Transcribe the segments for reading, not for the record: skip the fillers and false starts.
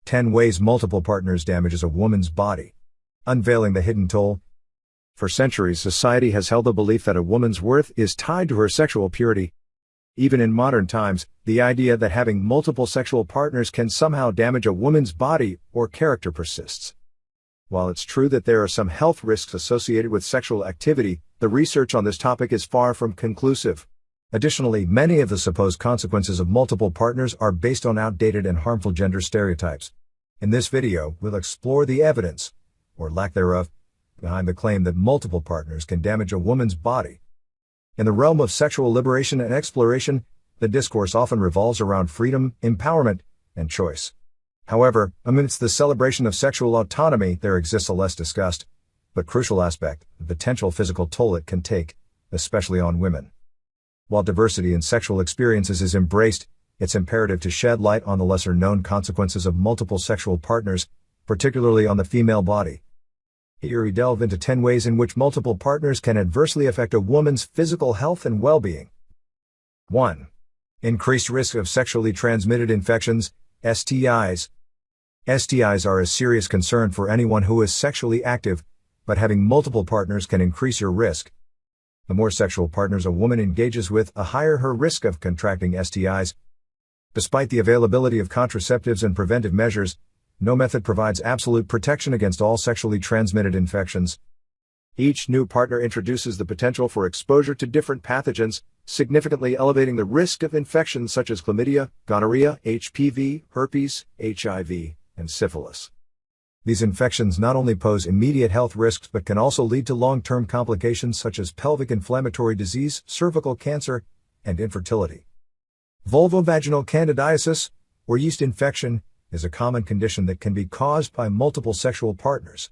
10 Ways Multiple Partners Damages a Woman's Body. Unveiling the Hidden Toll. For centuries, society has held the belief that a woman's worth is tied to her sexual purity. Even in modern times, the idea that having multiple sexual partners can somehow damage a woman's body or character persists. While it's true that there are some health risks associated with sexual activity, the research on this topic is far from conclusive. Additionally, many of the supposed consequences of multiple partners are based on outdated and harmful gender stereotypes. In this video, we'll explore the evidence, or lack thereof, behind the claim that multiple partners can damage a woman's body. In the realm of sexual liberation and exploration, the discourse often revolves around freedom, empowerment, and choice. However, amidst the celebration of sexual autonomy, there exists a less discussed, but crucial aspect: the potential physical toll it can take, especially on women. While diversity in sexual experiences is embraced, it's imperative to shed light on the lesser-known consequences of multiple sexual partners, particularly on the female body. Here we delve into 10 ways in which multiple partners can adversely affect a woman's physical health and well-being. 1. Increased risk of sexually transmitted infections, STIs. STIs are a serious concern for anyone who is sexually active, but having multiple partners can increase your risk. The more sexual partners a woman engages with, the higher her risk of contracting STIs. Despite the availability of contraceptives and preventive measures, no method provides absolute protection against all sexually transmitted infections. Each new partner introduces the potential for exposure to different pathogens, significantly elevating the risk of infections such as chlamydia, gonorrhea, HPV, herpes, HIV, and syphilis. These infections not only pose immediate health risks but can also lead to long-term complications such as pelvic inflammatory disease, cervical cancer, and infertility. Vulvovaginal candidiasis, or yeast infection, is a common condition that can be caused by multiple sexual partners.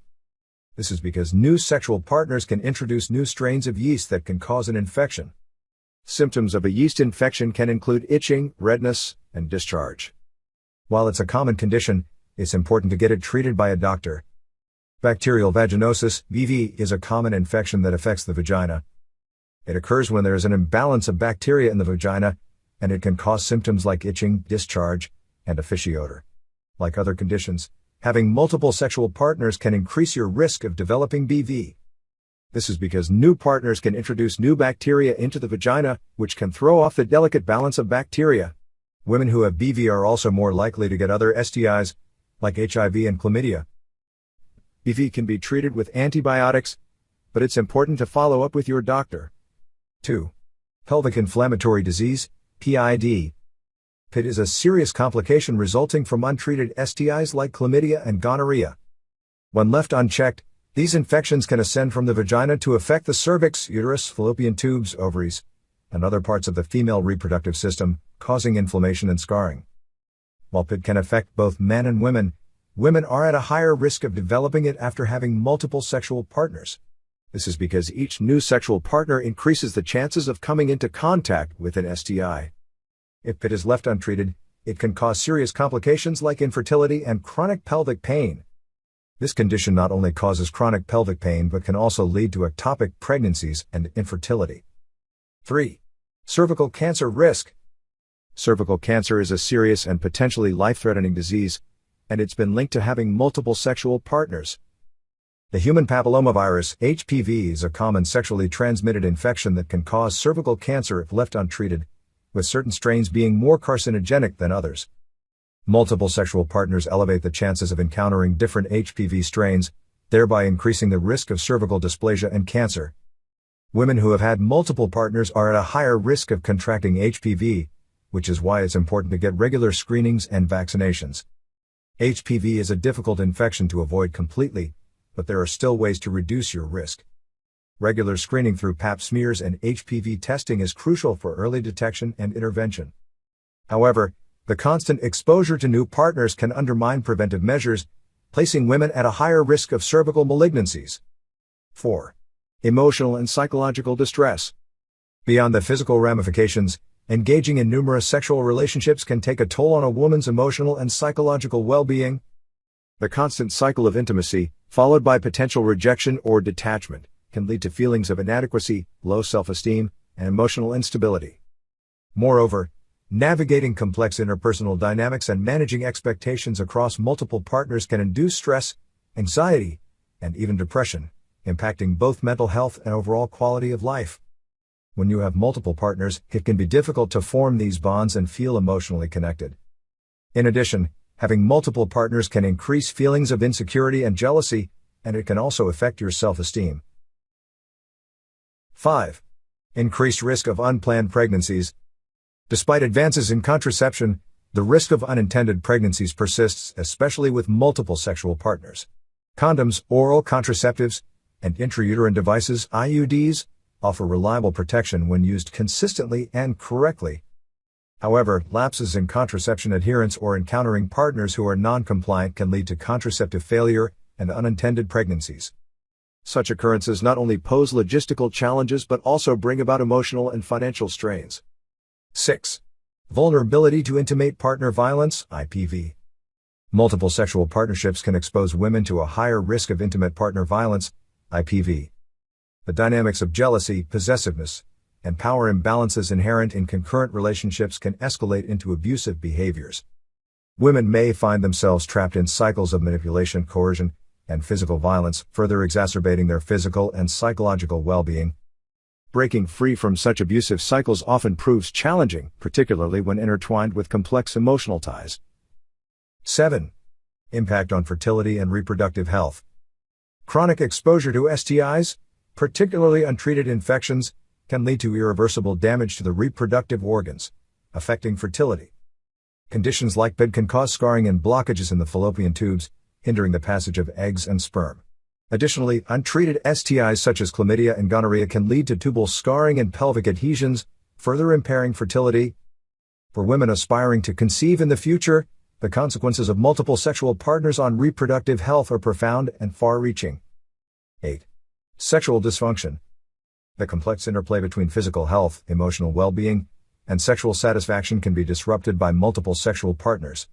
This is because new sexual partners can introduce new strains of yeast that can cause an infection. Symptoms of a yeast infection can include itching, redness, and discharge. While it's a common condition, it's important to get it treated by a doctor. Bacterial vaginosis, BV, is a common infection that affects the vagina. It occurs when there is an imbalance of bacteria in the vagina, and it can cause symptoms like itching, discharge, and a fishy odor. Like other conditions, having multiple sexual partners can increase your risk of developing BV. This is because new partners can introduce new bacteria into the vagina, which can throw off the delicate balance of bacteria. Women who have BV are also more likely to get other STIs, like HIV and chlamydia. BV can be treated with antibiotics, but it's important to follow up with your doctor. 2. Pelvic inflammatory disease, PID. PID is a serious complication resulting from untreated STIs like chlamydia and gonorrhea. When left unchecked, these infections can ascend from the vagina to affect the cervix, uterus, fallopian tubes, ovaries, and other parts of the female reproductive system, causing inflammation and scarring. While PID can affect both men and women, women are at a higher risk of developing it after having multiple sexual partners. This is because each new sexual partner increases the chances of coming into contact with an STI. If PID is left untreated, it can cause serious complications like infertility and chronic pelvic pain. This condition not only causes chronic pelvic pain but can also lead to ectopic pregnancies and infertility. 3. Cervical cancer risk. Cervical cancer is a serious and potentially life-threatening disease, and it's been linked to having multiple sexual partners. The human papillomavirus, HPV, is a common sexually transmitted infection that can cause cervical cancer if left untreated, with certain strains being more carcinogenic than others. Multiple sexual partners elevate the chances of encountering different HPV strains, thereby increasing the risk of cervical dysplasia and cancer. Women who have had multiple partners are at a higher risk of contracting HPV, which is why it's important to get regular screenings and vaccinations. HPV is a difficult infection to avoid completely, but there are still ways to reduce your risk. Regular screening through pap smears and HPV testing is crucial for early detection and intervention. However, the constant exposure to new partners can undermine preventive measures, placing women at a higher risk of cervical malignancies. 4. Emotional and psychological distress. Beyond the physical ramifications, engaging in numerous sexual relationships can take a toll on a woman's emotional and psychological well-being. The constant cycle of intimacy, followed by potential rejection or detachment, can lead to feelings of inadequacy, low self-esteem, and emotional instability. Moreover, Navigating complex interpersonal dynamics and managing expectations across multiple partners can induce stress, anxiety, and even depression, impacting both mental health and overall quality of life. When you have multiple partners, it can be difficult to form these bonds and feel emotionally connected. In addition, having multiple partners can increase feelings of insecurity and jealousy, and it can also affect your self-esteem. 5. Increased risk of unplanned pregnancies. Despite advances in contraception, the risk of unintended pregnancies persists, especially with multiple sexual partners. Condoms, oral contraceptives, and intrauterine devices, IUDs, offer reliable protection when used consistently and correctly. However, lapses in contraception adherence or encountering partners who are non-compliant can lead to contraceptive failure and unintended pregnancies. Such occurrences not only pose logistical challenges but also bring about emotional and financial strains. 6. Vulnerability to intimate partner violence, IPV. Multiple sexual partnerships can expose women to a higher risk of intimate partner violence, IPV. The dynamics of jealousy, possessiveness, and power imbalances inherent in concurrent relationships can escalate into abusive behaviors. Women may find themselves trapped in cycles of manipulation, coercion, and physical violence, further exacerbating their physical and psychological well-being. Breaking free from such abusive cycles often proves challenging, particularly when intertwined with complex emotional ties. 7. Impact on fertility and reproductive health. Chronic exposure to STIs, particularly untreated infections, can lead to irreversible damage to the reproductive organs, affecting fertility. Conditions like PID can cause scarring and blockages in the fallopian tubes, hindering the passage of eggs and sperm. Additionally, untreated STIs such as chlamydia and gonorrhea can lead to tubal scarring and pelvic adhesions, further impairing fertility. For women aspiring to conceive in the future, the consequences of multiple sexual partners on reproductive health are profound and far-reaching. 8. Sexual dysfunction. The complex interplay between physical health, emotional well-being, and sexual satisfaction can be disrupted by multiple sexual partners.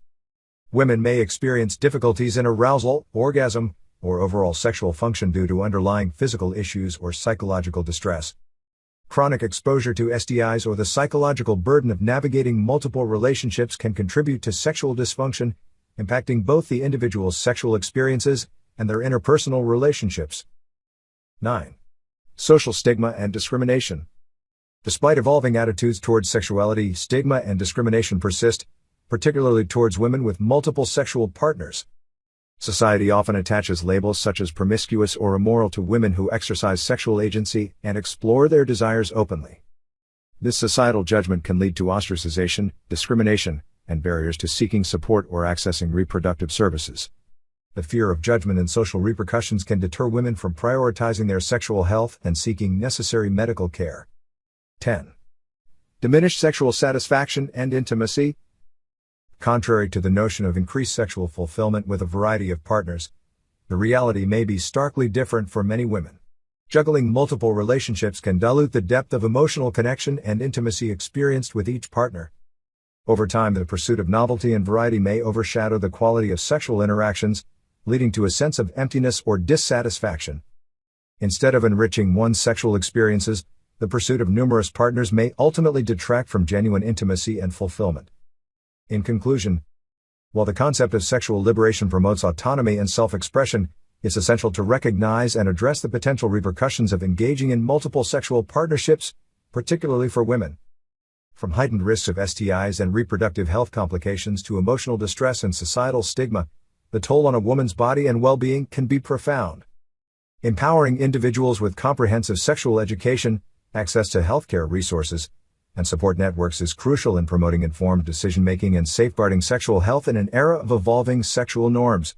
Women may experience difficulties in arousal, orgasm, or overall sexual function due to underlying physical issues or psychological distress. Chronic exposure to STIs or the psychological burden of navigating multiple relationships can contribute to sexual dysfunction, impacting both the individual's sexual experiences and their interpersonal relationships. 9. Social stigma and discrimination. Despite evolving attitudes towards sexuality, stigma and discrimination persist, particularly towards women with multiple sexual partners. Society often attaches labels such as promiscuous or immoral to women who exercise sexual agency and explore their desires openly. This societal judgment can lead to ostracization, discrimination, and barriers to seeking support or accessing reproductive services. The fear of judgment and social repercussions can deter women from prioritizing their sexual health and seeking necessary medical care. 10. Diminished sexual satisfaction and intimacy. Contrary to the notion of increased sexual fulfillment with a variety of partners, the reality may be starkly different for many women. Juggling multiple relationships can dilute the depth of emotional connection and intimacy experienced with each partner. Over time, the pursuit of novelty and variety may overshadow the quality of sexual interactions, leading to a sense of emptiness or dissatisfaction. Instead of enriching one's sexual experiences, the pursuit of numerous partners may ultimately detract from genuine intimacy and fulfillment. In conclusion, while the concept of sexual liberation promotes autonomy and self-expression, it's essential to recognize and address the potential repercussions of engaging in multiple sexual partnerships, particularly for women. From heightened risks of STIs and reproductive health complications to emotional distress and societal stigma, the toll on a woman's body and well-being can be profound. Empowering individuals with comprehensive sexual education, access to healthcare resources, and support networks is crucial in promoting informed decision-making and safeguarding sexual health in an era of evolving sexual norms.